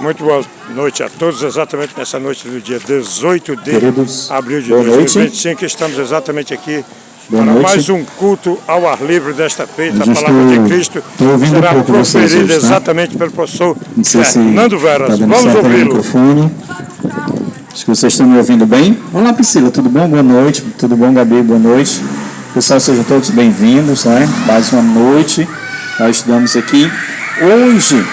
Muito boa noite a todos. Exatamente nessa noite do dia 18 de Queridos, abril de boa 2025, estamos exatamente aqui Boa para noite. mais um culto ao ar livre desta feita. A Eu palavra de Cristo será proferida hoje, tá? exatamente pelo professor Não sei se Fernando Veras. tá dando Vamos certo aí o ouvi-lo. microfone. Acho que vocês estão me ouvindo bem. Olá, Priscila, tudo bom? Boa noite. Tudo bom, Gabi? Boa noite. Pessoal, sejam todos bem-vindos, né? Mais uma noite. Nós estudamos aqui. Hoje,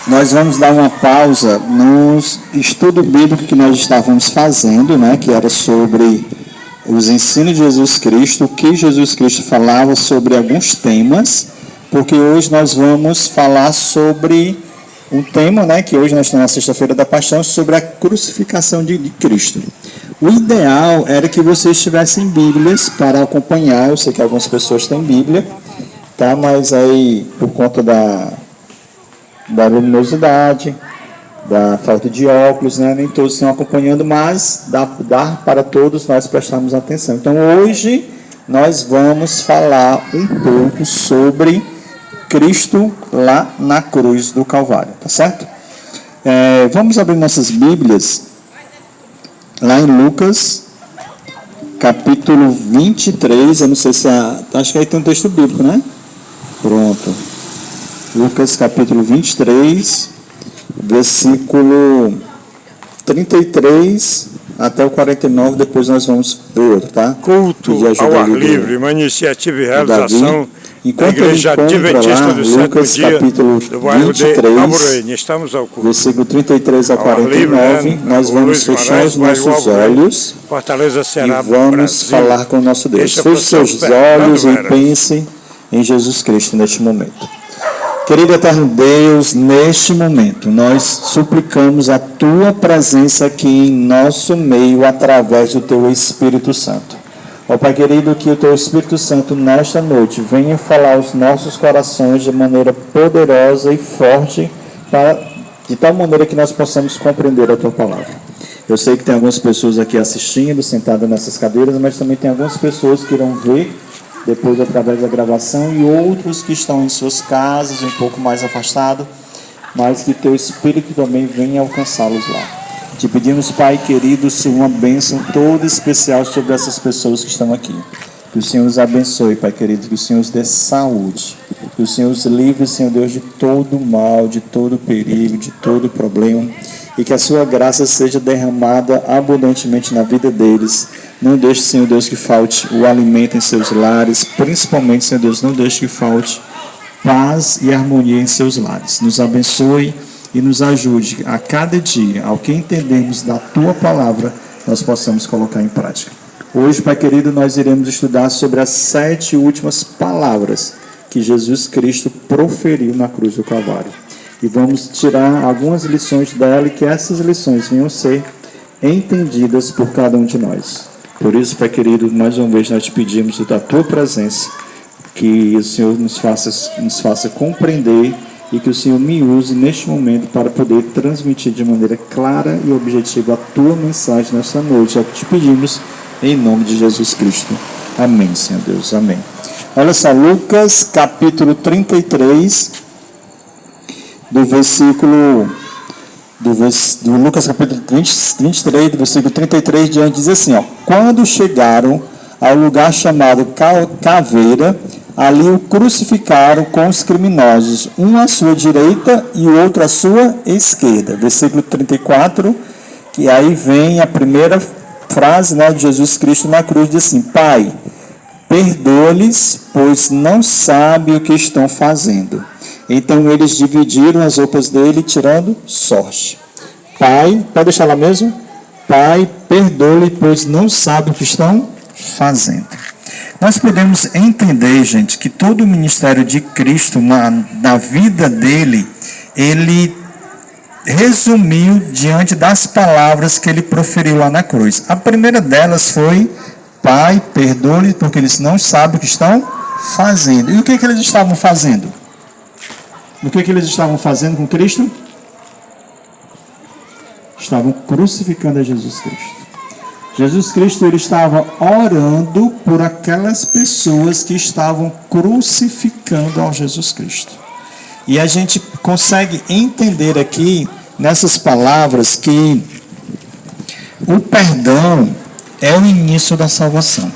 nós vamos dar uma pausa no estudo bíblico que nós estávamos fazendo, né? Que era sobre os ensinos de Jesus Cristo, o que Jesus Cristo falava sobre alguns temas, porque hoje nós vamos falar sobre um tema, né, que hoje nós estamos na sexta-feira da paixão, sobre a crucificação de Cristo. O ideal era que vocês tivessem Bíblias para acompanhar. Eu sei que algumas pessoas têm Bíblia, tá? Mas aí, por conta da luminosidade, da falta de óculos, né? Nem todos estão acompanhando, mas dá para todos nós prestarmos atenção. Então, hoje, nós vamos falar um pouco sobre Cristo lá na cruz do Calvário, tá certo? Vamos abrir nossas Bíblias lá em Lucas, capítulo 23, eu não sei se acho que aí tem um texto bíblico, né? Pronto. Lucas, capítulo 23, versículo 33 até o 49, depois nós vamos ver outro, tá? Culto ao ar livre, uma iniciativa e realização da Igreja Adventista do Sétimo Dia do bairro de Alvorene. Estamos ao culto. Versículo 33 a 49, nós vamos fechar os nossos olhos Fortaleza, Ceará, e vamos falar com o nosso Deus. Feche seus olhos e pense em Jesus Cristo neste momento. Querido eterno Deus, neste momento nós suplicamos a Tua presença aqui em nosso meio através do Teu Espírito Santo. Ó Pai querido, que o Teu Espírito Santo nesta noite venha falar aos nossos corações de maneira poderosa e forte, de tal maneira que nós possamos compreender a Tua palavra. Eu sei que tem algumas pessoas aqui assistindo, sentadas nessas cadeiras, mas também tem algumas pessoas que irão ver depois através da gravação, e outros que estão em suas casas, um pouco mais afastados, mas que Teu Espírito também venha alcançá-los lá. Te pedimos, Pai querido, Senhor, uma bênção toda especial sobre essas pessoas que estão aqui. Que o Senhor os abençoe, Pai querido, que o Senhor os dê saúde, que o Senhor os livre, Senhor Deus, de todo mal, de todo perigo, de todo problema, e que a Sua graça seja derramada abundantemente na vida deles. Não deixe, Senhor Deus, que falte o alimento em seus lares, principalmente, Senhor Deus, não deixe que falte paz e harmonia em seus lares. Nos abençoe e nos ajude a cada dia, ao que entendermos da Tua palavra, nós possamos colocar em prática. Hoje, Pai querido, nós iremos estudar sobre as 7 últimas palavras que Jesus Cristo proferiu na cruz do Calvário. E vamos tirar algumas lições dela e que essas lições venham ser entendidas por cada um de nós. Por isso, Pai querido, mais uma vez nós te pedimos da Tua presença, que o Senhor nos faça compreender e que o Senhor me use neste momento para poder transmitir de maneira clara e objetiva a Tua mensagem nesta noite. É o que te pedimos em nome de Jesus Cristo. Amém, Senhor Deus. Amém. Olha só, Lucas capítulo 33, do Lucas capítulo 23, do versículo 33 diante, diz assim, ó: quando chegaram ao lugar chamado Caveira, ali o crucificaram com os criminosos, um à sua direita e o outro à sua esquerda. Versículo 34, que aí vem a primeira frase, né, de Jesus Cristo na cruz, diz assim: Pai, perdoa-lhes, pois não sabem o que estão fazendo. Então eles dividiram as roupas dele, tirando sorte. Pai, pode deixar lá mesmo? Pai, perdoa-lhe, pois não sabem o que estão fazendo. Nós podemos entender, gente, que todo o ministério de Cristo, na vida dele, ele resumiu diante das palavras que ele proferiu lá na cruz. A primeira delas foi: Pai, perdoa-lhe, porque eles não sabem o que estão fazendo. E o que eles estavam fazendo? O que eles estavam fazendo com Cristo? Estavam crucificando a Jesus Cristo. Jesus Cristo, ele estava orando por aquelas pessoas que estavam crucificando ao Jesus Cristo. E a gente consegue entender aqui nessas palavras que o perdão é o início da salvação,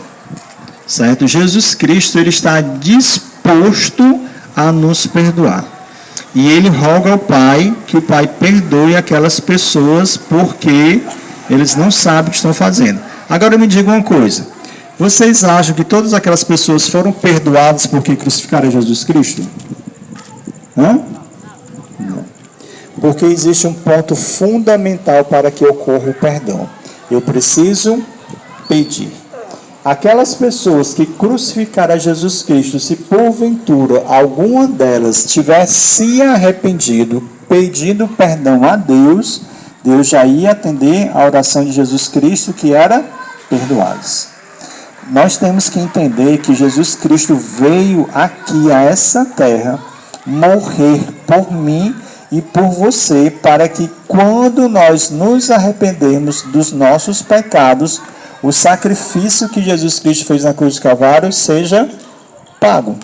certo? Jesus Cristo, ele está disposto a nos perdoar. E ele roga ao Pai que o Pai perdoe aquelas pessoas porque eles não sabem o que estão fazendo. Agora me diga uma coisa. Vocês acham que todas aquelas pessoas foram perdoadas porque crucificaram Jesus Cristo? Hã? Não. Porque existe um ponto fundamental para que ocorra o perdão. Eu preciso pedir. Aquelas pessoas que crucificaram a Jesus Cristo, se porventura alguma delas tiver se arrependido, pedindo perdão a Deus, Deus já ia atender a oração de Jesus Cristo, que era perdoados. Nós temos que entender que Jesus Cristo veio aqui a essa terra morrer por mim e por você, para que quando nós nos arrependermos dos nossos pecados, o sacrifício que Jesus Cristo fez na cruz do Calvário seja pago.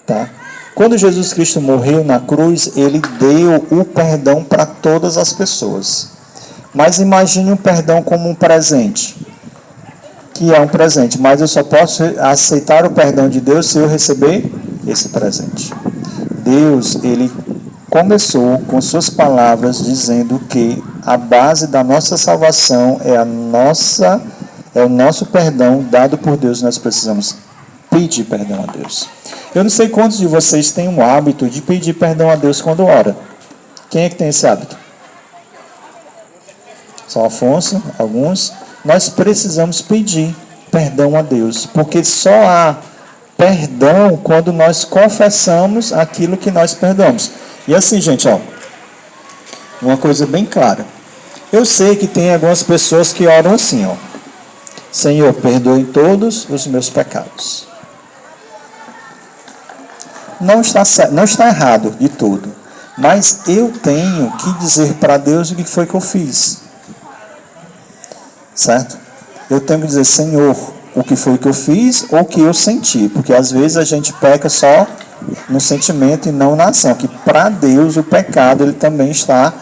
Tá? Quando Jesus Cristo morreu na cruz, ele deu o perdão para todas as pessoas. Mas imagine o perdão como um presente, que é um presente, mas eu só posso aceitar o perdão de Deus se eu receber esse presente. Deus, ele começou com suas palavras dizendo que a base da nossa salvação é o nosso perdão dado por Deus. Nós precisamos pedir perdão a Deus. Eu não sei quantos de vocês têm o hábito de pedir perdão a Deus quando ora. Quem é que tem esse hábito? São Afonso, alguns. Nós precisamos pedir perdão a Deus, porque só há perdão quando nós confessamos aquilo que nós perdoamos. E assim, gente, ó, uma coisa bem clara. Eu sei que tem algumas pessoas que oram assim, ó: Senhor, perdoe todos os meus pecados. Não está errado de tudo, mas eu tenho que dizer para Deus o que foi que eu fiz. Certo? Eu tenho que dizer, Senhor, o que foi que eu fiz ou o que eu senti, porque às vezes a gente peca só no sentimento e não na ação, que para Deus o pecado ele também está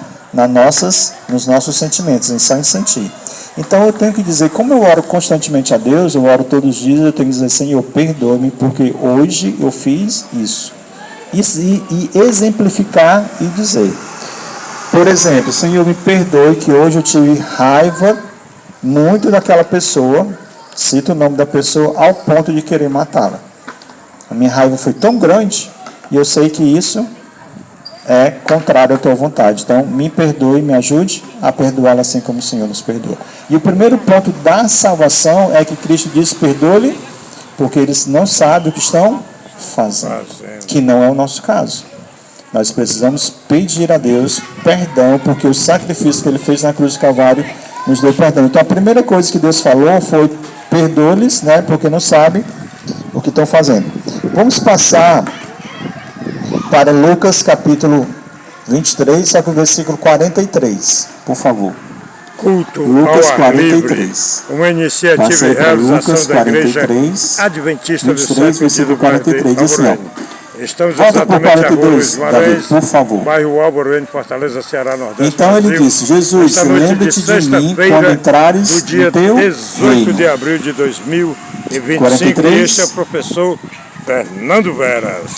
nos nossos sentimentos, em só em sentir. Então eu tenho que dizer, como eu oro constantemente a Deus, eu oro todos os dias, eu tenho que dizer, Senhor, perdoa-me, porque hoje eu fiz isso. E exemplificar e dizer. Por exemplo, Senhor, me perdoe que hoje eu tive raiva muito daquela pessoa, cito o nome da pessoa, ao ponto de querer matá-la. A minha raiva foi tão grande, e eu sei que isso é contrário à tua vontade. Então, me perdoe, me ajude a perdoá-la assim como o Senhor nos perdoa. E o primeiro ponto da salvação é que Cristo diz, perdoe-lhe, porque eles não sabem o que estão fazendo, que não é o nosso caso. Nós precisamos pedir a Deus perdão, porque o sacrifício que ele fez na cruz do Calvário nos deu perdão. Então, a primeira coisa que Deus falou foi, perdoe-lhes, né, porque não sabem o que estão fazendo. Vamos passar para Lucas capítulo 23, só que o versículo 43, por favor. Culto Lucas ao ar 43. livre, uma iniciativa e realização da Igreja Adventista do Sétimo Dia do Quarentena. Estamos Volta para o exatamente a Rua 42, Davi, Guimarães, por favor. bairro Alvorene, Fortaleza, Ceará, Nordeste. Então ele disse, Jesus, Esta noite lembra-te de mim sexta-feira, quando entrares no dia no teu 18 reino. de abril de 2025, 43. e este é o professor Fernando Veras.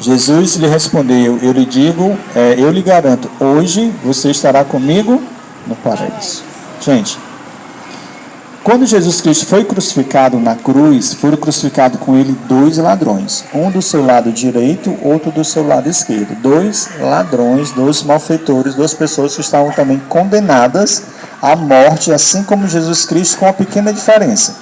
Jesus lhe respondeu, eu lhe digo, eu lhe garanto, hoje você estará comigo no paraíso. Gente, quando Jesus Cristo foi crucificado na cruz, foram crucificados com ele 2 ladrões. Um do seu lado direito, outro do seu lado esquerdo. 2 ladrões, 2 malfeitores, 2 pessoas que estavam também condenadas à morte, assim como Jesus Cristo, com uma pequena diferença.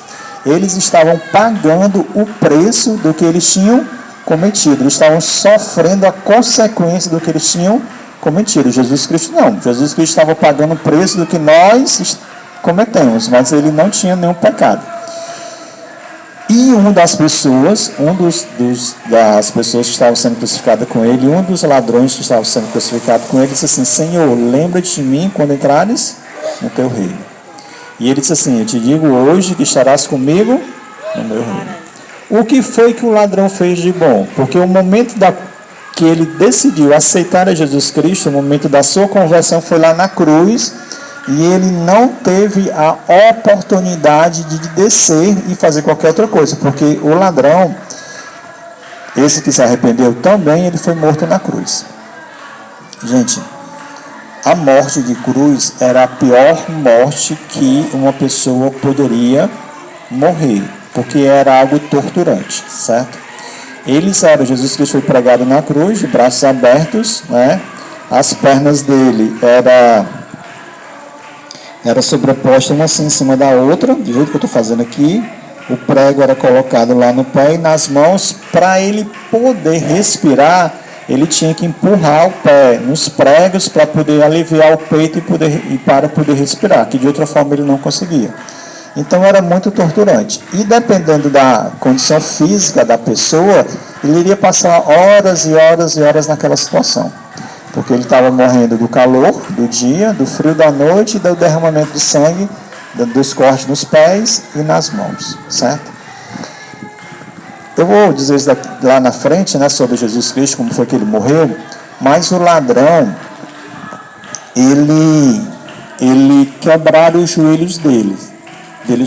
Eles estavam pagando o preço do que eles tinham cometido. Eles estavam sofrendo a consequência do que eles tinham cometido. Jesus Cristo não. Jesus Cristo estava pagando o preço do que nós cometemos, mas ele não tinha nenhum pecado. E das pessoas que estavam sendo crucificadas com ele, um dos ladrões que estavam sendo crucificados com ele, disse assim, Senhor, lembra-te de mim quando entrares no teu reino. E ele disse assim, eu te digo hoje que estarás comigo no meu reino. O que foi que o ladrão fez de bom? Porque o momento que ele decidiu aceitar a Jesus Cristo, o momento da sua conversão foi lá na cruz, e ele não teve a oportunidade de descer e fazer qualquer outra coisa, porque o ladrão, esse que se arrependeu também, ele foi morto na cruz. Gente, a morte de cruz era a pior morte que uma pessoa poderia morrer, porque era algo torturante, certo? Jesus Cristo foi pregado na cruz, de braços abertos, né? As pernas dele era sobreposta uma assim em cima da outra, do jeito que eu estou fazendo aqui. O prego era colocado lá no pé e nas mãos. Para ele poder respirar, ele tinha que empurrar o pé nos pregos para poder aliviar o peito e para poder respirar, que de outra forma ele não conseguia. Então era muito torturante. E dependendo da condição física da pessoa, ele iria passar horas e horas e horas naquela situação. Porque ele estava morrendo do calor do dia, do frio da noite e do derramamento de sangue, dos cortes nos pés e nas mãos, certo? Eu vou dizer isso lá na frente, né, sobre Jesus Cristo, como foi que ele morreu, mas o ladrão, ele quebraram os joelhos deles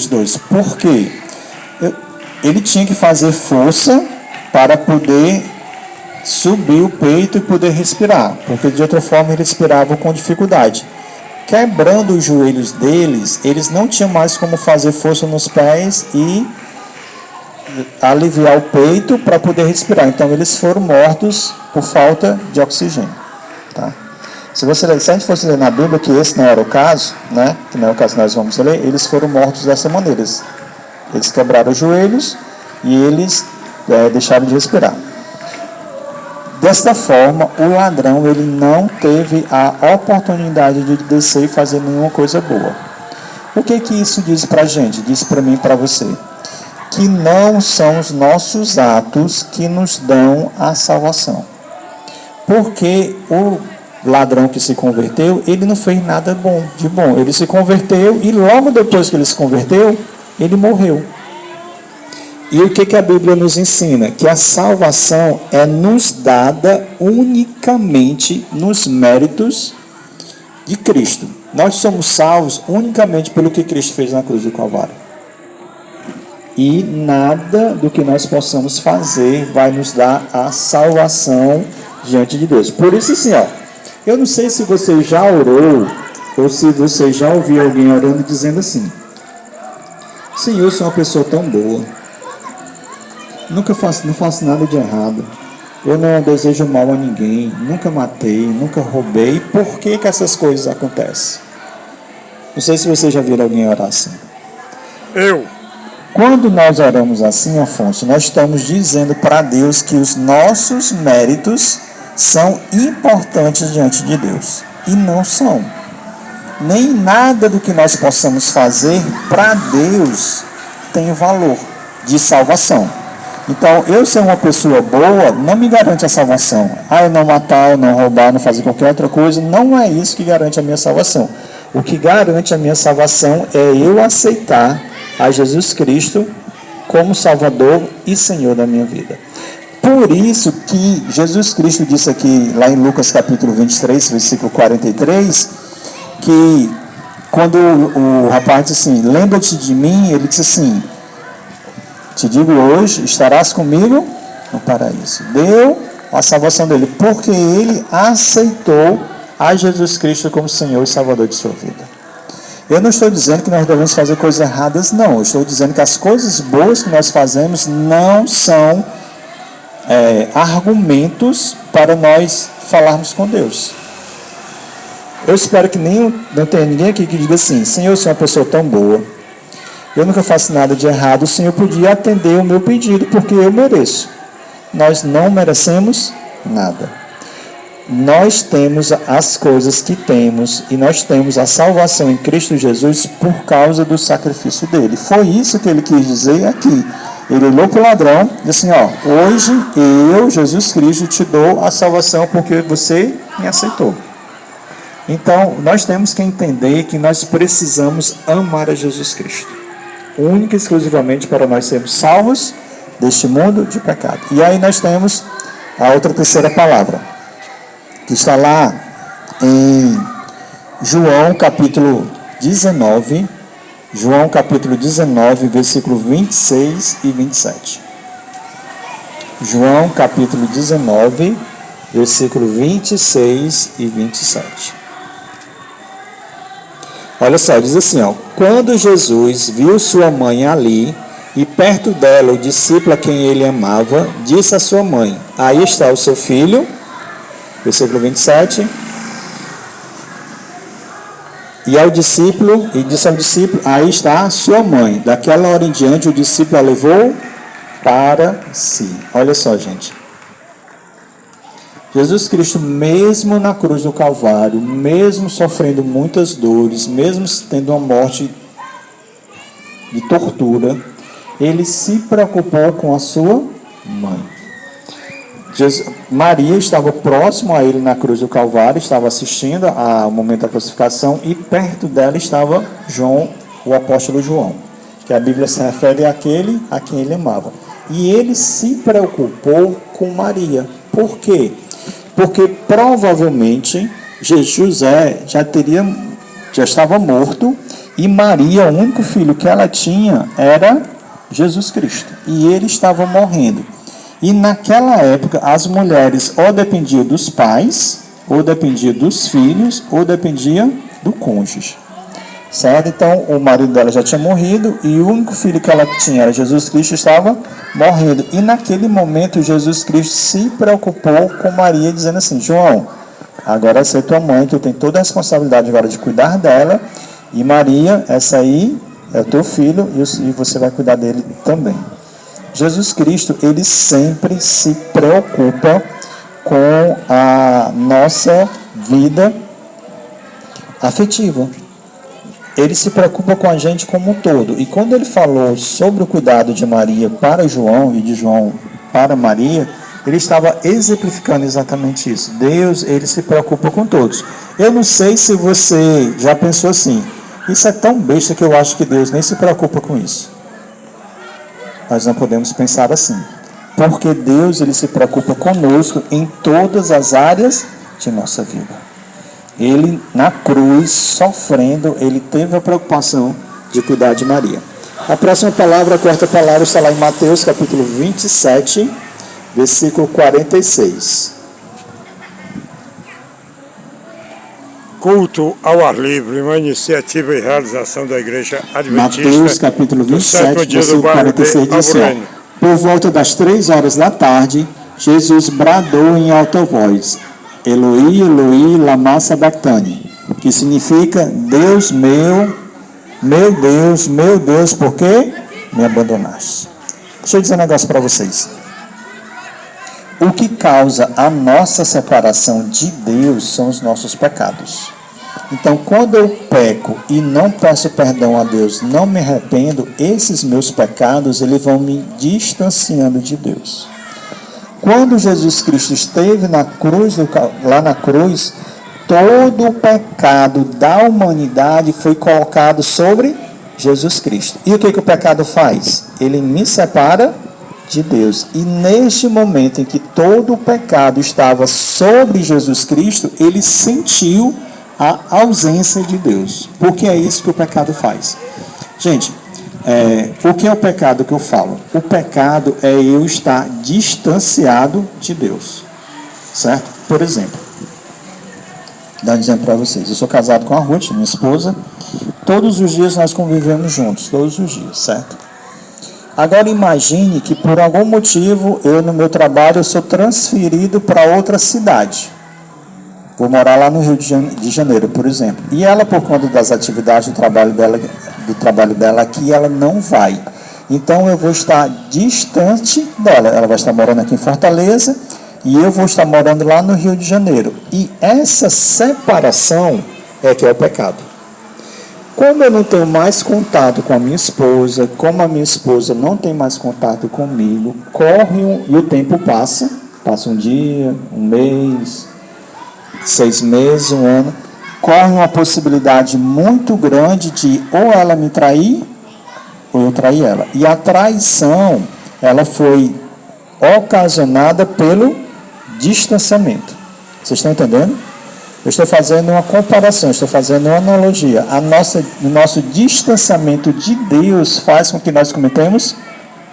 dois. Por quê? Ele tinha que fazer força para poder subir o peito e poder respirar, porque de outra forma eles respiravam com dificuldade. Quebrando os joelhos deles, eles não tinham mais como fazer força nos pés e aliviar o peito para poder respirar. Então eles foram mortos por falta de oxigênio. Tá? Se a gente fosse ler na Bíblia que esse não era o caso, né? Que não é o caso que nós vamos ler, eles foram mortos dessa maneira. Eles quebraram os joelhos e eles deixaram de respirar. Desta forma, o ladrão ele não teve a oportunidade de descer e fazer nenhuma coisa boa. O que isso diz para a gente? Diz para mim e para você. Que não são os nossos atos que nos dão a salvação. Porque o ladrão que se converteu, ele não fez nada de bom. Ele se converteu e logo depois que ele se converteu, ele morreu. E o que a Bíblia nos ensina? Que a salvação é nos dada unicamente nos méritos de Cristo. Nós somos salvos unicamente pelo que Cristo fez na cruz do Calvário. E nada do que nós possamos fazer vai nos dar a salvação diante de Deus. Por isso, assim, eu não sei se você já orou ou se você já ouviu alguém orando dizendo assim: Senhor, eu sou uma pessoa tão boa. Não faço nada de errado. Eu não desejo mal a ninguém. Nunca matei, nunca roubei. Por que essas coisas acontecem? Não sei se você já viu alguém orar assim. Quando nós oramos assim, Afonso, nós estamos dizendo para Deus que os nossos méritos são importantes diante de Deus. E não são. Nem nada do que nós possamos fazer para Deus tem valor de salvação. Então, eu ser uma pessoa boa não me garante a salvação. Eu não matar, eu não roubar, não fazer qualquer outra coisa, não é isso que garante a minha salvação. O que garante a minha salvação é eu aceitar a Jesus Cristo como Salvador e Senhor da minha vida. Por isso que Jesus Cristo disse aqui, lá em Lucas capítulo 23, versículo 43, que quando o rapaz disse assim, lembra-te de mim, ele disse assim, te digo hoje, estarás comigo no paraíso. Deu a salvação dele, porque ele aceitou a Jesus Cristo como Senhor e Salvador de sua vida. Eu não estou dizendo que nós devemos fazer coisas erradas, não. Eu estou dizendo que as coisas boas que nós fazemos não são argumentos para nós falarmos com Deus. Eu espero que não tenha ninguém aqui que diga assim, Senhor, eu sou uma pessoa tão boa. Eu nunca faço nada de errado, o Senhor podia atender o meu pedido, porque eu mereço. Nós não merecemos nada. Nós temos as coisas que temos, e nós temos a salvação em Cristo Jesus por causa do sacrifício dele. Foi isso que ele quis dizer aqui. Ele olhou para o ladrão e disse assim, hoje eu, Jesus Cristo, te dou a salvação porque você me aceitou. Então, nós temos que entender que nós precisamos amar a Jesus Cristo. Única e exclusivamente para nós sermos salvos deste mundo de pecado. E aí nós temos a outra terceira palavra, que está lá em João capítulo 19, João capítulo 19, versículo 26 e 27. João capítulo 19, versículo 26 e 27. Olha só, diz assim, ó: quando Jesus viu sua mãe ali, e perto dela o discípulo a quem ele amava, disse à sua mãe: aí está o seu filho. Versículo 27. E disse ao discípulo: aí está a sua mãe. Daquela hora em diante o discípulo a levou para si. Olha só, gente. Jesus Cristo, mesmo na cruz do Calvário, mesmo sofrendo muitas dores, mesmo tendo uma morte de tortura, ele se preocupou com a sua mãe. Maria estava próximo a ele na cruz do Calvário, estava assistindo ao momento da crucificação, e perto dela estava João, o apóstolo João, que a Bíblia se refere àquele a quem ele amava. E ele se preocupou com Maria. Por quê? Porque provavelmente José já estava morto, e Maria, o único filho que ela tinha era Jesus Cristo, e ele estava morrendo. E naquela época as mulheres ou dependiam dos pais, ou dependiam dos filhos, ou dependiam do cônjuge, certo? Então o marido dela já tinha morrido, e o único filho que ela tinha era Jesus Cristo, estava morrendo. E naquele momento Jesus Cristo se preocupou com Maria, dizendo assim: João, agora essa é tua mãe, tu tem toda a responsabilidade agora de cuidar dela, e Maria, essa aí é o teu filho, e você vai cuidar dele também. Jesus Cristo, ele sempre se preocupa com a nossa vida afetiva. Ele se preocupa com a gente como um todo. E quando ele falou sobre o cuidado de Maria para João e de João para Maria, ele estava exemplificando exatamente isso. Deus, ele se preocupa com todos. Eu não sei se você já pensou assim: isso é tão besta que eu acho que Deus nem se preocupa com isso. Nós não podemos pensar assim, porque Deus, ele se preocupa conosco em todas as áreas de nossa vida. Ele, na cruz, sofrendo, ele teve a preocupação de cuidar de Maria. A próxima palavra, a quarta palavra, está lá em Mateus capítulo 27, versículo 46. Culto ao ar livre, uma iniciativa e realização da Igreja Adventista. Mateus capítulo 27, versículo 46 diz assim: por volta das 3 horas da tarde, Jesus bradou em alta voz: Eloi, Eloi, lama sabachthani, que significa: Deus meu Deus, por que me abandonaste? Deixa eu dizer um negócio para vocês. O que causa a nossa separação de Deus são os nossos pecados. Então, quando eu peco e não peço perdão a Deus, não me arrependo, esses meus pecados, eles vão me distanciando de Deus. Quando Jesus Cristo esteve na cruz, lá na cruz, todo o pecado da humanidade foi colocado sobre Jesus Cristo. E o que o pecado faz? Ele me separa de Deus. E neste momento em que todo o pecado estava sobre Jesus Cristo, ele sentiu a ausência de Deus. Porque é isso que o pecado faz. Gente, o que é o pecado que eu falo? O pecado é eu estar distanciado de Deus. Certo? Por exemplo, dá um exemplo para vocês. Eu sou casado com a Ruth, minha esposa. Todos os dias nós convivemos juntos, todos os dias, certo? Agora imagine que por algum motivo eu no meu trabalho eu sou transferido para outra cidade. Vou morar lá no Rio de Janeiro, por exemplo. E ela, por conta das atividades do trabalho dela aqui, ela não vai. Então eu vou estar distante dela. Ela vai estar morando aqui em Fortaleza e eu vou estar morando lá no Rio de Janeiro. E essa separação é que é o pecado. Como eu não tenho mais contato com a minha esposa, como a minha esposa não tem mais contato comigo, e o tempo passa um dia, um mês, 6 meses, um ano, corre uma possibilidade muito grande de ou ela me trair, ou eu trair ela. E a traição, ela foi ocasionada pelo distanciamento. Vocês estão entendendo? Eu estou fazendo uma comparação, estou fazendo uma analogia. O nosso distanciamento de Deus faz com que nós cometamos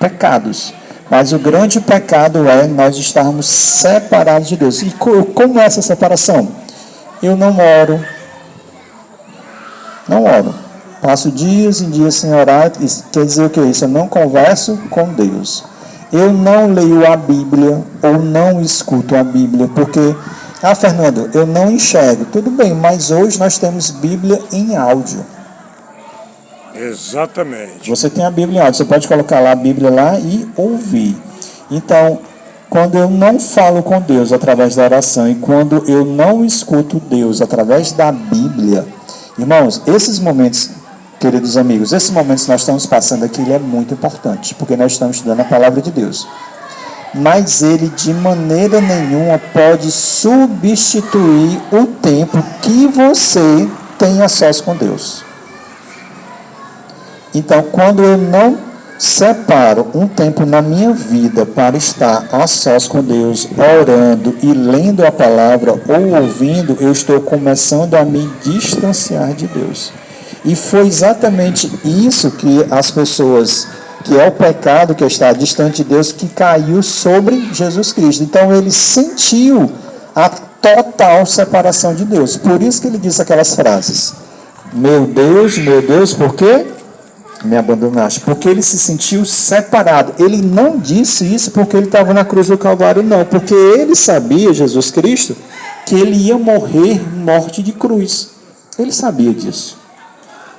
pecados. Mas o grande pecado é nós estarmos separados de Deus. E como é essa separação? Eu não oro. Não oro. Passo dias e dias sem orar. Quer dizer o que é isso? Eu não converso com Deus. Eu não leio a Bíblia ou não escuto a Bíblia, porque... Fernando, eu não enxergo. Tudo bem, mas hoje nós temos Bíblia em áudio. Exatamente. Você tem a Bíblia em áudio, você pode colocar lá a Bíblia lá e ouvir. Então, quando eu não falo com Deus através da oração e quando eu não escuto Deus através da Bíblia, irmãos, esses momentos, queridos amigos, esses momentos que nós estamos passando aqui, ele é muito importante, porque nós estamos estudando a palavra de Deus. Mas ele de maneira nenhuma pode substituir o tempo que você tem acesso com Deus. Então, quando eu não separo um tempo na minha vida para estar a sós com Deus, orando e lendo a palavra ou ouvindo, eu estou começando a me distanciar de Deus. E foi exatamente isso que as pessoas... que é o pecado que está distante de Deus, que caiu sobre Jesus Cristo. Então, ele sentiu a total separação de Deus. Por isso que ele disse aquelas frases. Meu Deus, por que me abandonaste? Porque ele se sentiu separado. Ele não disse isso porque ele estava na cruz do Calvário, não. Porque ele sabia, Jesus Cristo, que ele ia morrer morte de cruz. Ele sabia disso.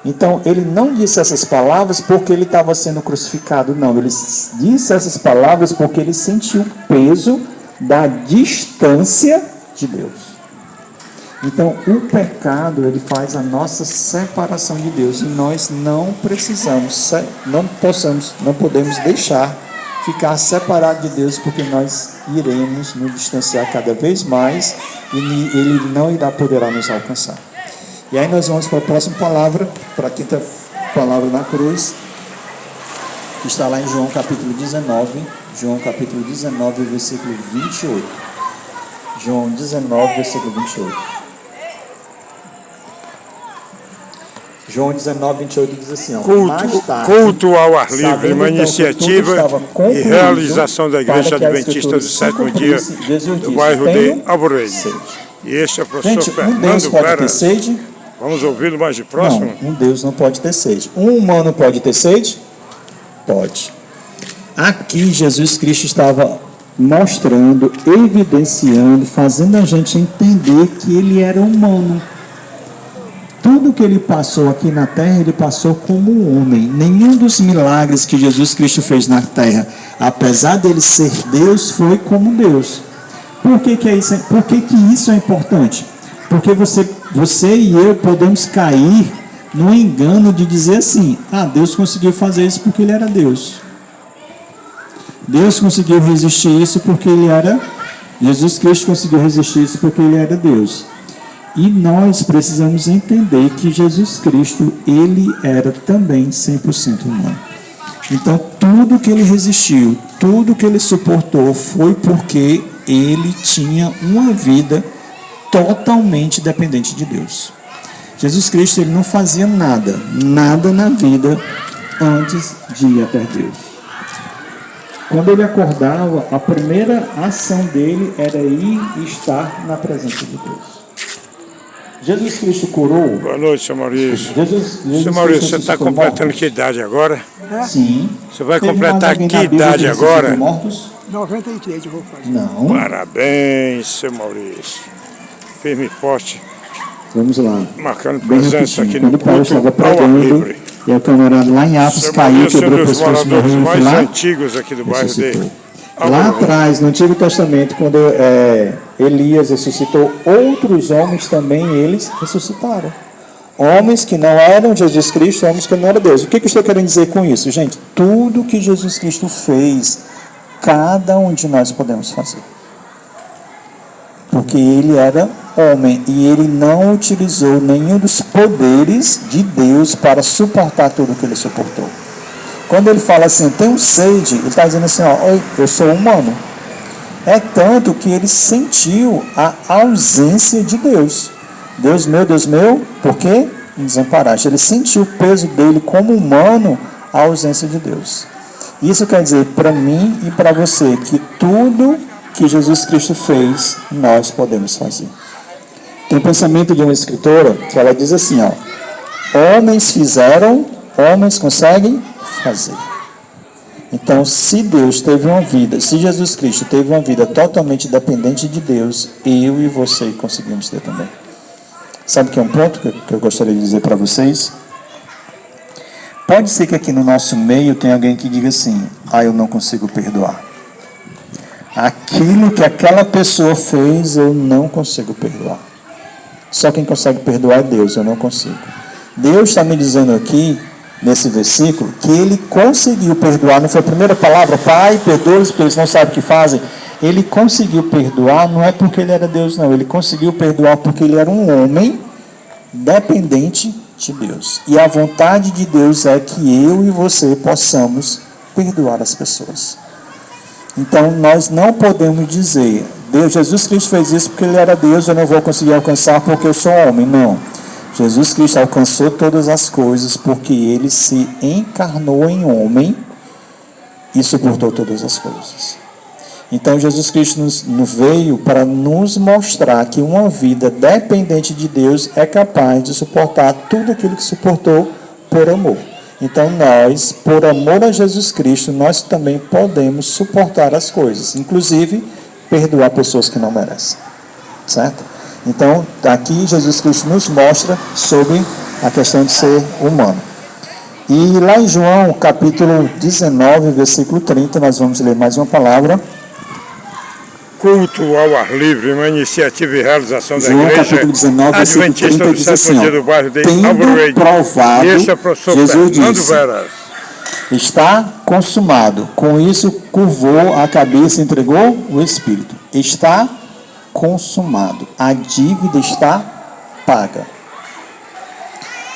Então, ele não disse essas palavras porque ele estava sendo crucificado, não. Ele disse essas palavras porque ele sentiu o peso da distância de Deus. Então, o pecado, ele faz a nossa separação de Deus. E nós não precisamos, não podemos deixar ficar separado de Deus, porque nós iremos nos distanciar cada vez mais e ele não poderá nos alcançar. E aí nós vamos para a próxima palavra, para a quinta palavra na cruz, que está lá em João capítulo 19, versículo 28. João 19, versículo 28. João 19, 28 diz assim, ó, culto ao ar livre, uma iniciativa e realização da Igreja Adventista do Sétimo Dia do bairro de Abureira. E este é o professor Fernando Clara. Vamos ouvi-lo mais de próximo? Não, um Deus não pode ter sede. Um humano pode ter sede? Pode. Aqui Jesus Cristo estava mostrando, evidenciando, fazendo a gente entender que ele era humano. Tudo que ele passou aqui na terra, ele passou como um homem. Nenhum dos milagres que Jesus Cristo fez na terra, apesar dele ser Deus, foi como Deus. Por que isso é importante? Porque você e eu podemos cair no engano de dizer assim, Deus conseguiu fazer isso porque ele era Deus. Deus conseguiu resistir isso porque ele era... Jesus Cristo conseguiu resistir isso porque ele era Deus. E nós precisamos entender que Jesus Cristo, ele era também 100% humano. Então, tudo que ele resistiu, tudo que ele suportou foi porque ele tinha uma vida totalmente dependente de Deus. Jesus Cristo, ele não fazia nada na vida antes de ir até Deus. Quando ele acordava, a primeira ação dele era ir e estar na presença de Deus. Jesus Cristo curou. Boa noite, seu Maurício. Seu Maurício, você está completando que idade agora? Sim. Você vai completar que idade agora? 93 eu vou fazer. Não. Parabéns, seu Maurício. Firme e forte. Vamos lá. Marcando presença aqui no Paulo culto estava ao ar pregando, livre. e o camarada lá em Atos caiu, quebrou o pescoço, morreu, um dos mais lá, antigos aqui do bairro de... Lá atrás, no Antigo Testamento, quando Elias ressuscitou, outros homens também, eles ressuscitaram. Homens que não eram Jesus Cristo, homens que não eram Deus. O que eu estou querendo dizer com isso? Gente, tudo que Jesus Cristo fez, cada um de nós podemos fazer. Porque ele era homem e ele não utilizou nenhum dos poderes de Deus para suportar tudo que ele suportou. Quando ele fala assim, tenho sede, ele está dizendo assim, eu sou humano. É tanto que ele sentiu a ausência de Deus. Deus meu, por que me desamparaste? Ele sentiu o peso dele como humano, a ausência de Deus. Isso quer dizer para mim e para você que tudo que Jesus Cristo fez, nós podemos fazer. Tem um pensamento de uma escritora que ela diz assim, ó: homens fizeram, homens conseguem fazer. Então, se Deus teve uma vida, se Jesus Cristo teve uma vida totalmente dependente de Deus, eu e você conseguimos ter também. Sabe que é um ponto que eu gostaria de dizer para vocês? Pode ser que aqui no nosso meio tenha alguém que diga assim: eu não consigo perdoar. Aquilo que aquela pessoa fez, eu não consigo perdoar. Só quem consegue perdoar é Deus, eu não consigo. Deus está me dizendo aqui, nesse versículo, que ele conseguiu perdoar. Não foi a primeira palavra: Pai, perdoa-os porque eles não sabem o que fazem. Ele conseguiu perdoar, não é porque ele era Deus, não. Ele conseguiu perdoar porque ele era um homem dependente de Deus. E a vontade de Deus é que eu e você possamos perdoar as pessoas. Então, nós não podemos dizer: Jesus Cristo fez isso porque ele era Deus, eu não vou conseguir alcançar porque eu sou homem. Não. Jesus Cristo alcançou todas as coisas porque ele se encarnou em homem e suportou todas as coisas. Então, Jesus Cristo nos veio para nos mostrar que uma vida dependente de Deus é capaz de suportar tudo aquilo que suportou por amor. Então, nós, por amor a Jesus Cristo, nós também podemos suportar as coisas, inclusive perdoar pessoas que não merecem. Certo? Então, aqui Jesus Cristo nos mostra sobre a questão de ser humano. E lá em João, capítulo 19, versículo 30, nós vamos ler mais uma palavra. Culto ao ar livre, uma iniciativa e realização da João, Igreja capítulo 19, versículo Adventista 30, do diz sétimo assim, dia do bairro de tendo Alvorade. provado, Este é o professor Jesus Fernando disse: Veras. está consumado. Com isso, curvou a cabeça e entregou o Espírito. Está consumado. A dívida está paga.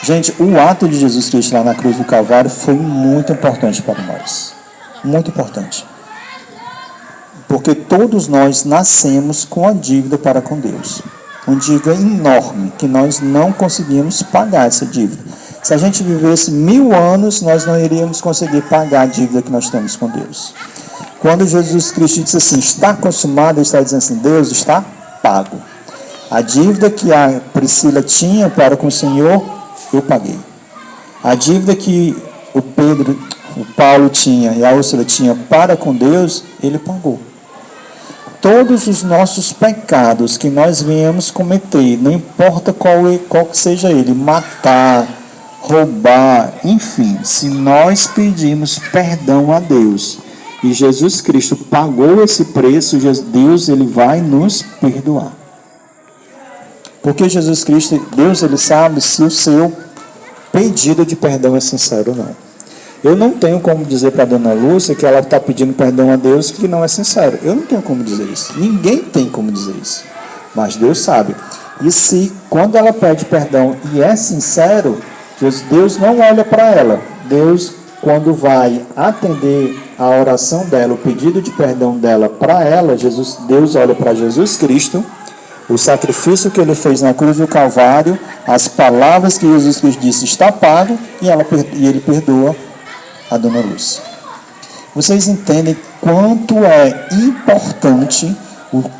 Gente, o ato de Jesus Cristo lá na cruz do Calvário foi muito importante para nós. Muito importante. Porque todos nós nascemos com a dívida para com Deus. Uma dívida enorme, que nós não conseguimos pagar essa dívida. Se a gente vivesse 1000 anos, nós não iríamos conseguir pagar a dívida que nós temos com Deus. Quando Jesus Cristo disse assim: está consumado, ele está dizendo assim: Deus, está pago. A dívida que a Priscila tinha para com o Senhor, eu paguei. A dívida que o Paulo tinha e a Úrsula tinha para com Deus, ele pagou. Todos os nossos pecados que nós viemos cometer, não importa qual que seja ele, matar, roubar, enfim, se nós pedimos perdão a Deus e Jesus Cristo pagou esse preço, Deus ele vai nos perdoar. Porque Jesus Cristo, Deus ele sabe se o seu pedido de perdão é sincero ou não. Eu não tenho como dizer para a dona Lúcia que ela está pedindo perdão a Deus que não é sincero. Eu não tenho como dizer isso. Ninguém tem como dizer isso. Mas Deus sabe. E se, quando ela pede perdão e é sincero, Deus não olha para ela. Deus, quando vai atender a oração dela, o pedido de perdão dela para ela, Deus olha para Jesus Cristo, o sacrifício que ele fez na cruz do Calvário, as palavras que Jesus Cristo disse está pago, e ele perdoa a dona Lúcia. Vocês entendem quanto é importante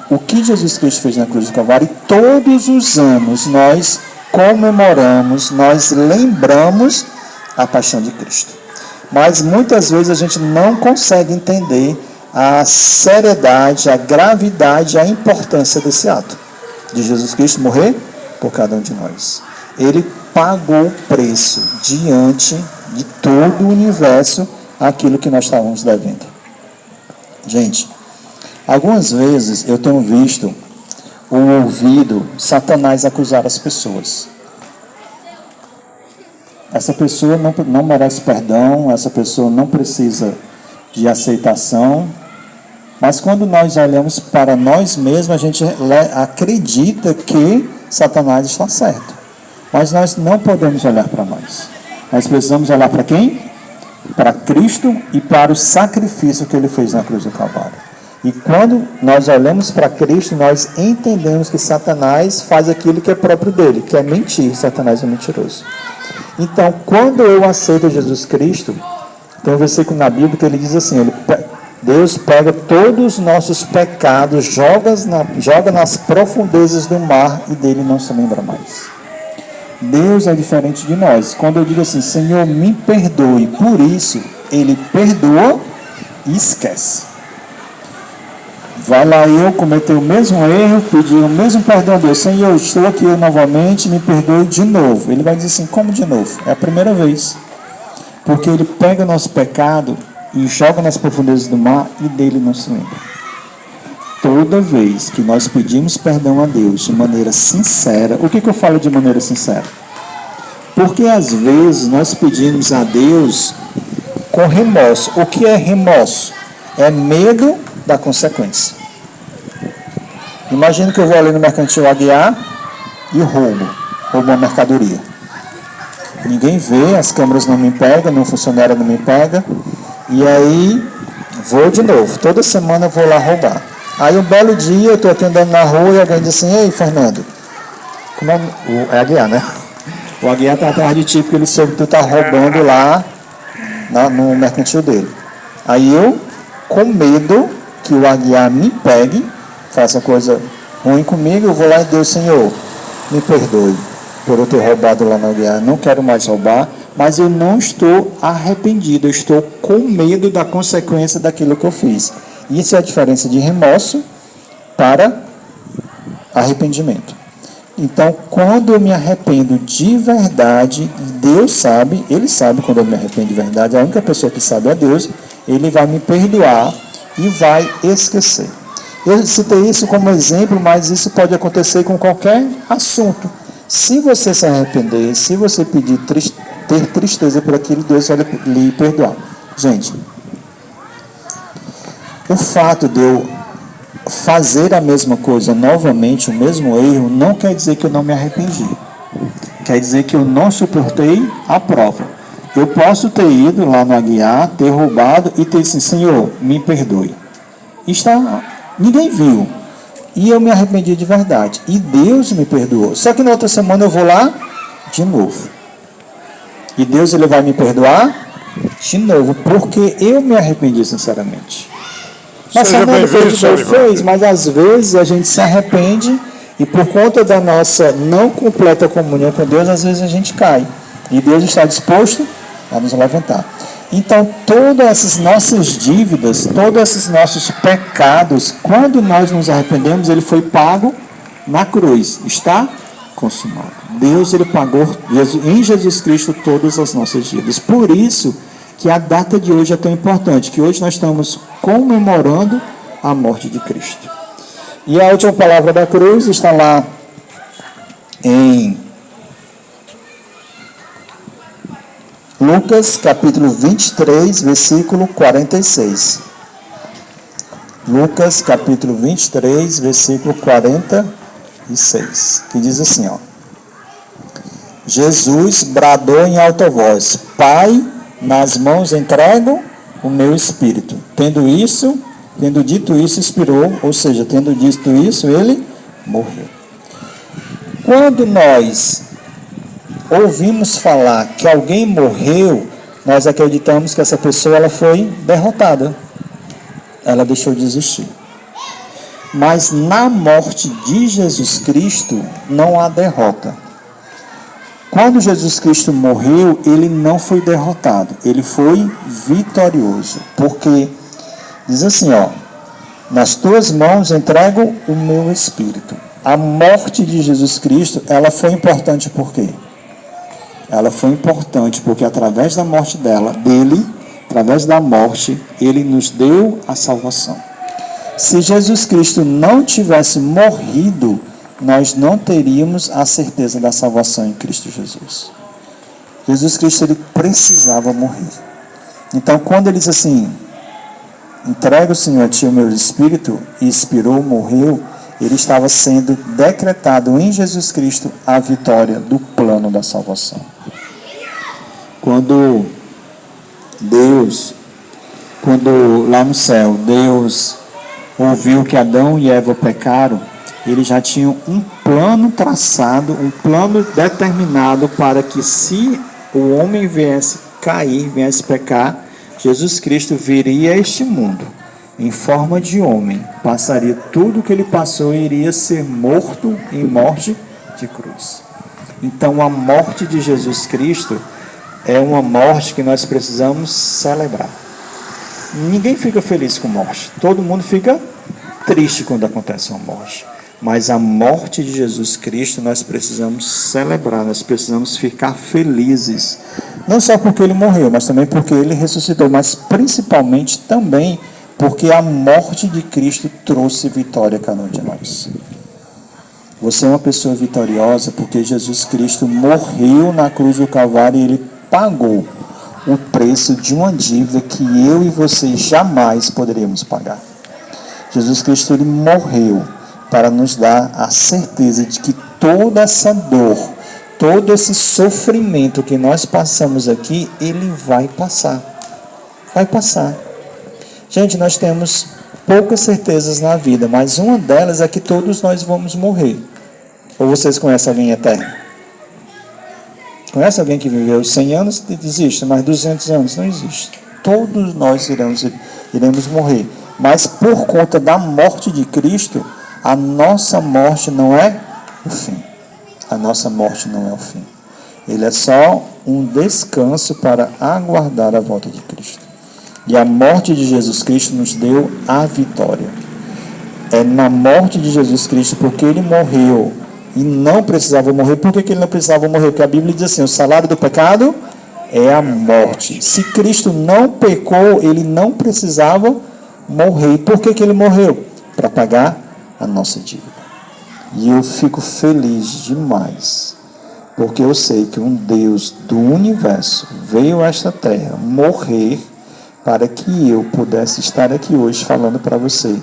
o que Jesus Cristo fez na cruz do Calvário? E todos os anos nós comemoramos, nós lembramos a paixão de Cristo. Mas muitas vezes a gente não consegue entender a seriedade, a gravidade, a importância desse ato de Jesus Cristo morrer por cada um de nós. Ele pagou o preço diante de todo o universo aquilo que nós estávamos devendo. Gente, algumas vezes eu tenho visto ou ouvido Satanás acusar as pessoas. Essa pessoa não merece perdão, essa pessoa não precisa de aceitação. Mas quando nós olhamos para nós mesmos, a gente acredita que Satanás está certo. Mas nós não podemos olhar para nós. Nós precisamos olhar para quem? Para Cristo e para o sacrifício que ele fez na cruz do Calvário. E quando nós olhamos para Cristo, nós entendemos que Satanás faz aquilo que é próprio dele, que é mentir. Satanás é mentiroso. Então, quando eu aceito Jesus Cristo, tem um versículo na Bíblia que ele diz assim, Deus pega todos os nossos pecados, joga nas profundezas do mar e dele não se lembra mais. Deus é diferente de nós. Quando eu digo assim, Senhor, me perdoe, por isso, ele perdoa e esquece. Vai lá eu cometer o mesmo erro, pedir o mesmo perdão a Deus. Senhor, estou aqui novamente, me perdoe de novo. Ele vai dizer assim, como de novo? É a primeira vez. Porque ele pega o nosso pecado e joga nas profundezas do mar e dele não se lembra. Toda vez que nós pedimos perdão a Deus de maneira sincera, o que eu falo de maneira sincera? Porque às vezes nós pedimos a Deus com remorso. O que é remorso? É medo da consequência. Imagina que eu vou ali no Mercantil Aguiar e roubo uma mercadoria. Ninguém vê, as câmeras não me pegam, meu funcionário não me pega, e aí vou de novo. Toda semana eu vou lá roubar. Aí um belo dia eu estou aqui andando na rua e alguém diz assim, ei Fernando, como é Aguiar, né? O Aguiar está atrás de ti porque ele soube que tu está roubando lá no mercantil dele. Aí eu, com medo que o Aguiar me pegue, faça coisa ruim comigo, eu vou lá e Deus, Senhor, me perdoe por eu ter roubado lá no Aguiar, não quero mais roubar, mas eu não estou arrependido, eu estou com medo da consequência daquilo que eu fiz. Isso é a diferença de remorso para arrependimento. Então, quando eu me arrependo de verdade, Deus sabe, Ele sabe quando eu me arrependo de verdade, a única pessoa que sabe é Deus, Ele vai me perdoar e vai esquecer. Eu citei isso como exemplo, mas isso pode acontecer com qualquer assunto. Se você se arrepender, se você pedir ter tristeza por aquilo, Deus vai lhe perdoar. Gente, o fato de eu fazer a mesma coisa novamente, o mesmo erro, não quer dizer que eu não me arrependi. Quer dizer que eu não suportei a prova. Eu posso ter ido lá no Aguiar, ter roubado e ter dito, Senhor, me perdoe. Ninguém viu. E eu me arrependi de verdade. E Deus me perdoou. Só que na outra semana eu vou lá de novo. E Deus ele vai me perdoar de novo, porque eu me arrependi sinceramente. Mas Fernando fez, mas às vezes a gente se arrepende e por conta da nossa não completa comunhão com Deus, às vezes a gente cai. E Deus está disposto a nos levantar. Então, todas essas nossas dívidas, todos esses nossos pecados, quando nós nos arrependemos, ele foi pago na cruz. Está consumado. Deus ele pagou em Jesus Cristo todas as nossas dívidas. Por isso que a data de hoje é tão importante, que hoje nós estamos comemorando a morte de Cristo. E a última palavra da cruz está lá em Lucas capítulo 23, versículo 46. Lucas capítulo 23, versículo 46, que diz assim, ó. Jesus bradou em alta voz, Pai, nas mãos entrego o meu espírito. Tendo dito isso, expirou, ou seja, tendo dito isso, ele morreu. Quando nós ouvimos falar que alguém morreu, nós acreditamos que essa pessoa ela foi derrotada. Ela deixou de existir. Mas na morte de Jesus Cristo não há derrota. Quando Jesus Cristo morreu, ele não foi derrotado, ele foi vitorioso. Porque diz assim, ó, nas tuas mãos entrego o meu espírito. A morte de Jesus Cristo, ela foi importante por quê? Ela foi importante porque através da morte dele, através da morte, ele nos deu a salvação. Se Jesus Cristo não tivesse morrido, nós não teríamos a certeza da salvação em Cristo Jesus. Jesus Cristo, ele precisava morrer. Então, quando ele diz assim, entrega o Senhor a ti o meu espírito, e expirou, morreu, ele estava sendo decretado em Jesus Cristo a vitória do plano da salvação. Quando lá no céu, Deus ouviu que Adão e Eva pecaram, ele já tinha um plano traçado, um plano determinado para que, se o homem viesse cair, viesse pecar, Jesus Cristo viria a este mundo em forma de homem, passaria tudo o que ele passou e iria ser morto em morte de cruz. Então, a morte de Jesus Cristo é uma morte que nós precisamos celebrar. Ninguém fica feliz com morte, todo mundo fica triste quando acontece uma morte. Mas a morte de Jesus Cristo nós precisamos celebrar, nós precisamos ficar felizes. Não só porque ele morreu, mas também porque ele ressuscitou, mas principalmente também porque a morte de Cristo trouxe vitória a cada um de nós. Você é uma pessoa vitoriosa porque Jesus Cristo morreu na cruz do Calvário e ele pagou o preço de uma dívida que eu e você jamais poderíamos pagar. Jesus Cristo ele morreu para nos dar a certeza de que toda essa dor, todo esse sofrimento que nós passamos aqui, ele vai passar. Vai passar. Gente, nós temos poucas certezas na vida, mas uma delas é que todos nós vamos morrer. Ou vocês conhecem alguém eterno? Conhece alguém que viveu 100 anos? Existe, mas 200 anos não existe. Todos nós iremos morrer. Mas por conta da morte de Cristo, a nossa morte não é o fim. A nossa morte não é o fim. Ele é só um descanso para aguardar a volta de Cristo. E a morte de Jesus Cristo nos deu a vitória. É na morte de Jesus Cristo, porque ele morreu e não precisava morrer. Por que ele não precisava morrer? Porque a Bíblia diz assim, o salário do pecado é a morte. Se Cristo não pecou, ele não precisava morrer. Por que ele morreu? Para pagar a nossa dívida. E eu fico feliz demais, porque eu sei que um Deus do universo veio a esta terra morrer para que eu pudesse estar aqui hoje falando para você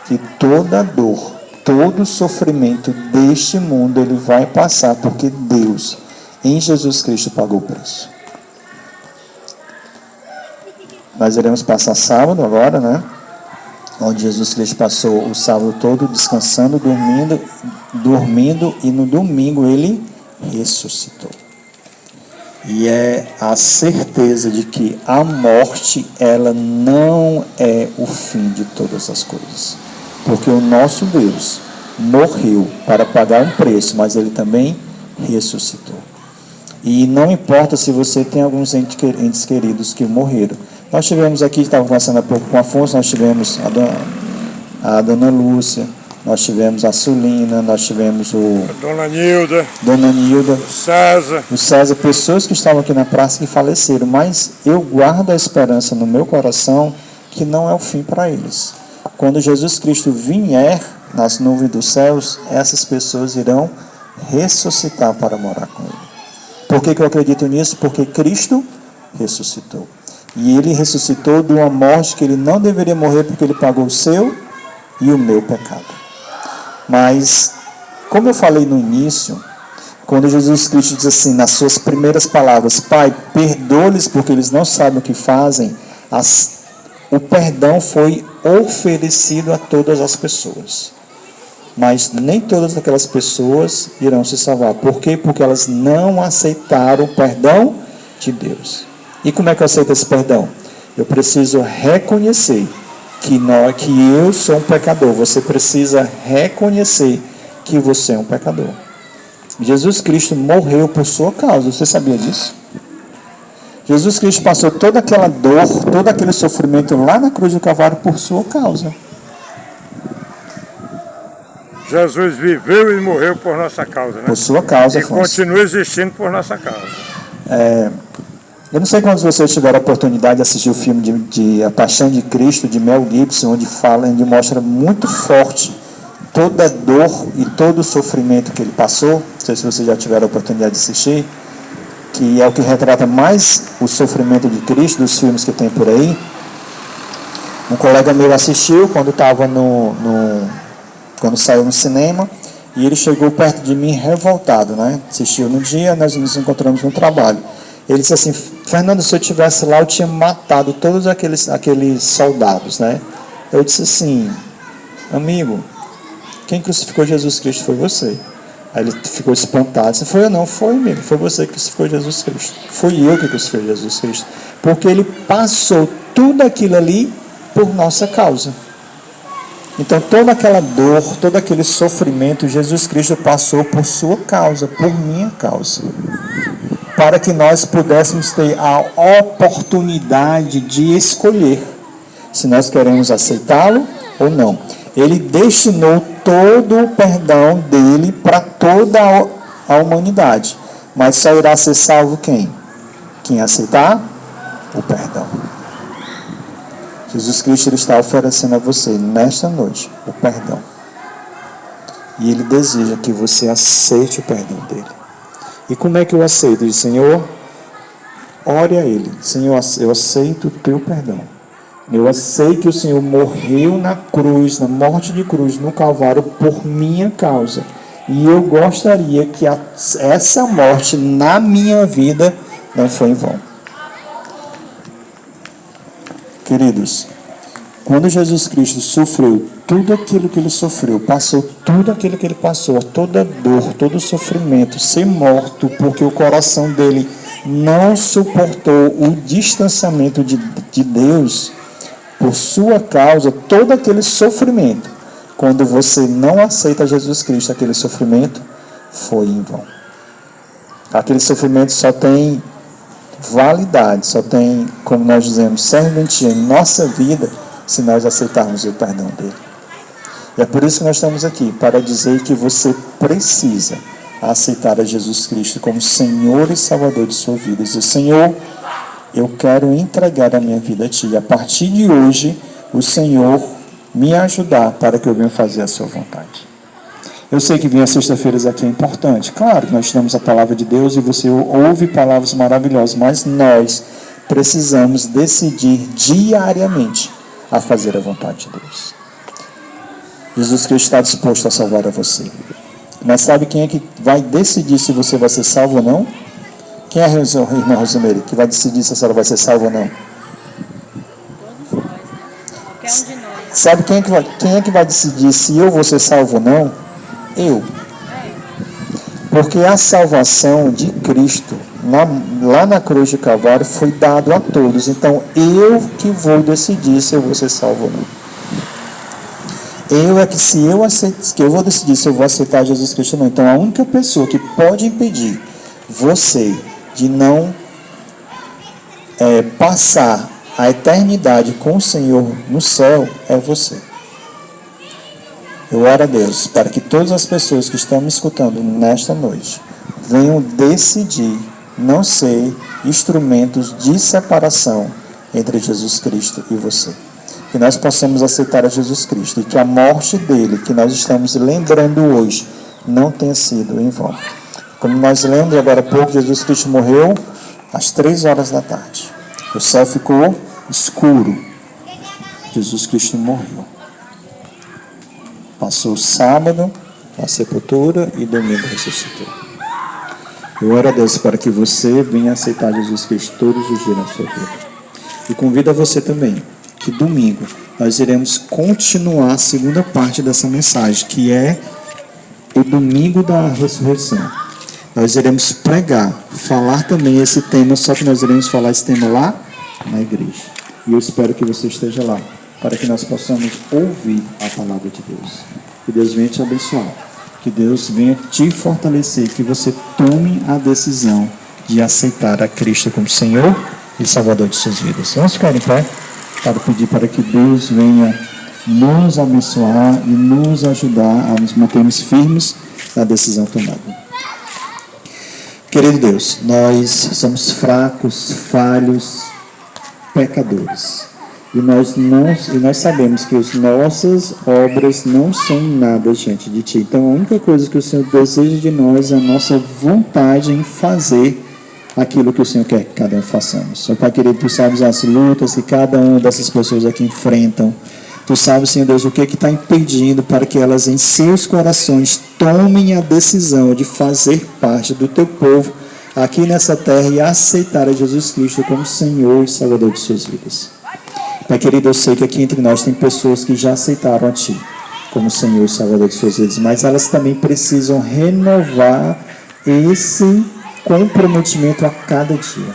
que toda dor, todo sofrimento deste mundo ele vai passar, porque Deus em Jesus Cristo pagou o preço. Nós iremos passar sábado agora, né? Onde Jesus Cristo passou o sábado todo descansando, dormindo, e no domingo ele ressuscitou. E é a certeza de que a morte, ela não é o fim de todas as coisas. Porque o nosso Deus morreu para pagar um preço, mas ele também ressuscitou. E não importa se você tem alguns entes queridos que morreram. Nós tivemos aqui, estava conversando há pouco com o Afonso, nós tivemos a dona Lúcia, nós tivemos a Sulina, nós tivemos Dona Nilda, o César, pessoas que estavam aqui na praça que faleceram, mas eu guardo a esperança no meu coração que não é o fim para eles. Quando Jesus Cristo vier nas nuvens dos céus, essas pessoas irão ressuscitar para morar com ele. Por que eu acredito nisso? Porque Cristo ressuscitou. E ele ressuscitou de uma morte que ele não deveria morrer, porque ele pagou o seu e o meu pecado. Mas, como eu falei no início, quando Jesus Cristo diz assim, nas suas primeiras palavras, Pai, perdoa-lhes porque eles não sabem o que fazem, o perdão foi oferecido a todas as pessoas. Mas nem todas aquelas pessoas irão se salvar. Por quê? Porque elas não aceitaram o perdão de Deus. E como é que eu aceito esse perdão? Eu preciso reconhecer que eu sou um pecador. Você precisa reconhecer que você é um pecador. Jesus Cristo morreu por sua causa. Você sabia disso? Jesus Cristo passou toda aquela dor, todo aquele sofrimento lá na cruz do Calvário por sua causa. Jesus viveu e morreu por nossa causa, né? Por sua causa, e Afonso. continua existindo por nossa causa. Eu não sei quando vocês tiveram a oportunidade de assistir o filme de A Paixão de Cristo, de Mel Gibson, onde mostra muito forte toda a dor e todo o sofrimento que ele passou. Não sei se vocês já tiveram a oportunidade de assistir, que é o que retrata mais o sofrimento de Cristo, dos filmes que tem por aí. Um colega meu assistiu quando estava quando saiu no cinema, e ele chegou perto de mim revoltado, né? Assistiu no dia, nós nos encontramos no trabalho. Ele disse assim, Fernando, se eu estivesse lá, eu tinha matado todos aqueles soldados, né? Eu disse assim, amigo, quem crucificou Jesus Cristo foi você. Aí ele ficou espantado. Você foi eu? Não, foi, amigo. Foi você que crucificou Jesus Cristo. Fui eu que crucifiquei Jesus Cristo. Porque ele passou tudo aquilo ali por nossa causa. Então, toda aquela dor, todo aquele sofrimento, Jesus Cristo passou por sua causa, por minha causa. Para que nós pudéssemos ter a oportunidade de escolher se nós queremos aceitá-lo ou não. Ele destinou todo o perdão dele para toda a humanidade. Mas só irá ser salvo quem? Quem aceitar o perdão. Jesus Cristo ele está oferecendo a você, nesta noite, o perdão. E ele deseja que você aceite o perdão dele. E como é que eu aceito? Ele diz, Senhor, ore a ele. Senhor, eu aceito o teu perdão. Eu aceito que o Senhor morreu na cruz, na morte de cruz, no Calvário, por minha causa. E eu gostaria que essa morte na minha vida não foi em vão. Queridos, quando Jesus Cristo sofreu tudo aquilo que ele sofreu, passou tudo aquilo que ele passou, toda dor, todo sofrimento, ser morto, porque o coração dele não suportou o distanciamento de Deus, por sua causa, todo aquele sofrimento, quando você não aceita Jesus Cristo, aquele sofrimento foi em vão. Aquele sofrimento só tem validade, só tem, como nós dizemos, serventia em nossa vida, se nós aceitarmos o perdão dele. E é por isso que nós estamos aqui, para dizer que você precisa aceitar a Jesus Cristo como Senhor e Salvador de sua vida. Dizer, Senhor, eu quero entregar a minha vida a Ti. E a partir de hoje, o Senhor me ajudar para que eu venha fazer a Sua vontade. Eu sei que vir às sexta-feiras aqui é importante. Claro que nós temos a palavra de Deus e você ouve palavras maravilhosas, mas nós precisamos decidir diariamente a fazer a vontade de Deus. Jesus Cristo está disposto a salvar a você. Mas sabe quem é que vai decidir se você vai ser salvo ou não? Quem é a irmã Rosemary que vai decidir se a senhora vai ser salva ou não? Qualquer um de nós. Sabe quem é que vai decidir se eu vou ser salvo ou não? Eu. Porque a salvação de Cristo, lá na cruz de Calvário, foi dado a todos. Então, eu que vou decidir se eu vou ser salvo ou não. Eu vou decidir se eu vou aceitar Jesus Cristo ou não. Então, a única pessoa que pode impedir você de não passar a eternidade com o Senhor no céu é você. Eu oro a Deus para que todas as pessoas que estão me escutando nesta noite venham decidir não ser instrumentos de separação entre Jesus Cristo e você. Que nós possamos aceitar a Jesus Cristo e que a morte dele, que nós estamos lembrando hoje, não tenha sido em vão. Como nós lemos agora há pouco, Jesus Cristo morreu às 3 horas da tarde. O céu ficou escuro. Jesus Cristo morreu. Passou o sábado, a sepultura, e domingo ressuscitou. Eu oro a Deus para que você venha aceitar Jesus Cristo todos os dias na sua vida. E convido a você também, que domingo nós iremos continuar a segunda parte dessa mensagem, que é o domingo da ressurreição. Nós iremos pregar, falar também esse tema, só que nós iremos falar esse tema lá na igreja. E eu espero que você esteja lá, para que nós possamos ouvir a palavra de Deus. Que Deus venha te abençoar. Que Deus venha te fortalecer. Que você tome a decisão de aceitar a Cristo como Senhor e Salvador de suas vidas. Vamos ficar em pé para pedir para que Deus venha nos abençoar e nos ajudar a nos mantermos firmes na decisão tomada. Querido Deus, nós somos fracos, falhos, pecadores. E nós sabemos que as nossas obras não são nada diante de Ti. Então, a única coisa que o Senhor deseja de nós é a nossa vontade em fazer aquilo que o Senhor quer que cada um façamos. Senhor Pai querido, Tu sabes as lutas que cada uma dessas pessoas aqui enfrentam. Tu sabes, Senhor Deus, o que está impedindo para que elas em seus corações tomem a decisão de fazer parte do Teu povo aqui nessa terra e aceitar a Jesus Cristo como Senhor e Salvador de suas vidas. Pai querido, eu sei que aqui entre nós tem pessoas que já aceitaram a Ti. como Senhor e Salvador de suas vidas, mas elas também precisam renovar esse comprometimento a cada dia.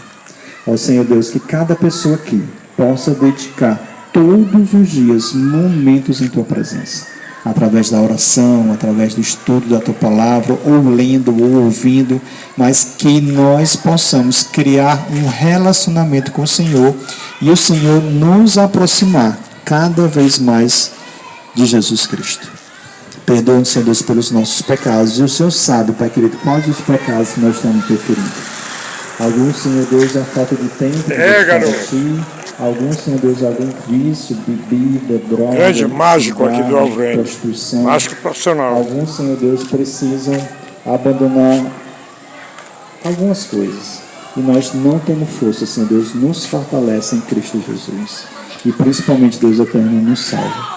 Ó Senhor Deus, que cada pessoa aqui possa dedicar todos os dias momentos em Tua presença, através da oração, através do estudo da Tua palavra, ou lendo, ou ouvindo, mas que nós possamos criar um relacionamento com o Senhor e o Senhor nos aproximar cada vez mais de Jesus Cristo. Perdoa-nos, Senhor Deus, pelos nossos pecados, e o Senhor sabe, Pai querido, quais os pecados que nós estamos preferindo. Alguns, Senhor Deus, a falta de tempo de Ti. Alguns, Senhor Deus, algum vício, bebida, droga, grande mágico aqui do Alvém, prostituição. mágico profissional. Alguns, Senhor Deus, precisam abandonar algumas coisas. E nós não temos força, Senhor Deus, nos fortalece em Cristo Jesus. E principalmente, Deus eterno, nos salva.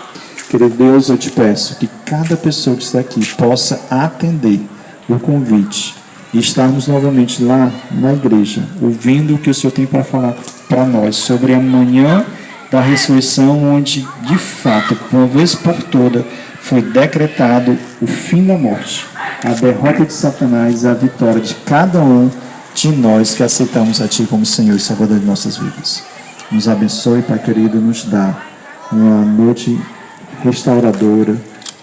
Querido Deus, eu te peço que cada pessoa que está aqui possa atender o convite e estarmos novamente lá na igreja, ouvindo o que o Senhor tem para falar para nós sobre a manhã da ressurreição, onde de fato, uma vez por toda, foi decretado o fim da morte, a derrota de Satanás, a vitória de cada um de nós que aceitamos a Ti como Senhor e Salvador de nossas vidas. Nos abençoe, Pai querido, nos dá uma noite restauradora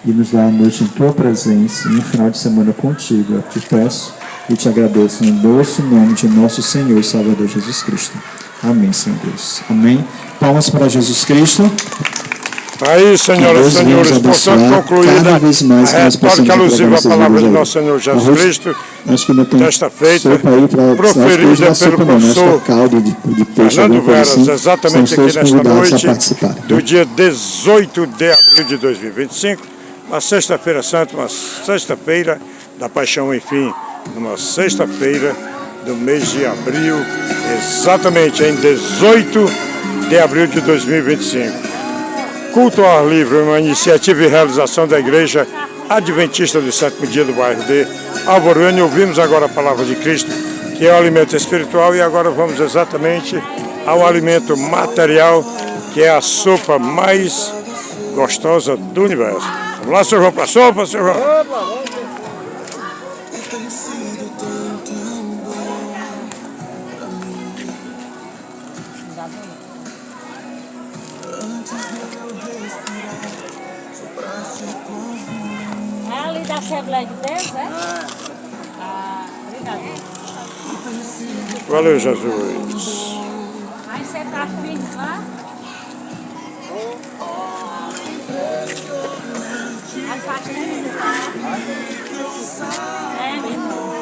e nos dá a noite em Tua presença e um final de semana contigo. Eu te peço e te agradeço no doce nome de nosso Senhor e Salvador Jesus Cristo. Amém, Senhor Deus. Amém. Palmas para Jesus Cristo. Aí, senhoras e senhores, portanto, concluída a retórica alusiva à palavra de nosso Senhor Jesus Cristo, desta feita, proferida pelo professor Fernando Veras, exatamente aqui nesta noite, do dia 18 de abril de 2025, uma sexta-feira santa, uma sexta-feira da paixão, enfim, numa sexta-feira do mês de abril, exatamente em 18 de abril de 2025. Culto ao ar livre, uma iniciativa e realização da Igreja Adventista do Sétimo Dia do bairro de Alvorânia. Ouvimos agora a palavra de Cristo, que é o alimento espiritual, e agora vamos exatamente ao alimento material, que é a sopa mais gostosa do universo. Vamos lá, senhor João, para a sopa, senhor João. É ali da Assembleia de Deus, é? Ah, obrigado. Valeu, Jesus. Aí você tá firme lá? Aí faz é, meu irmão.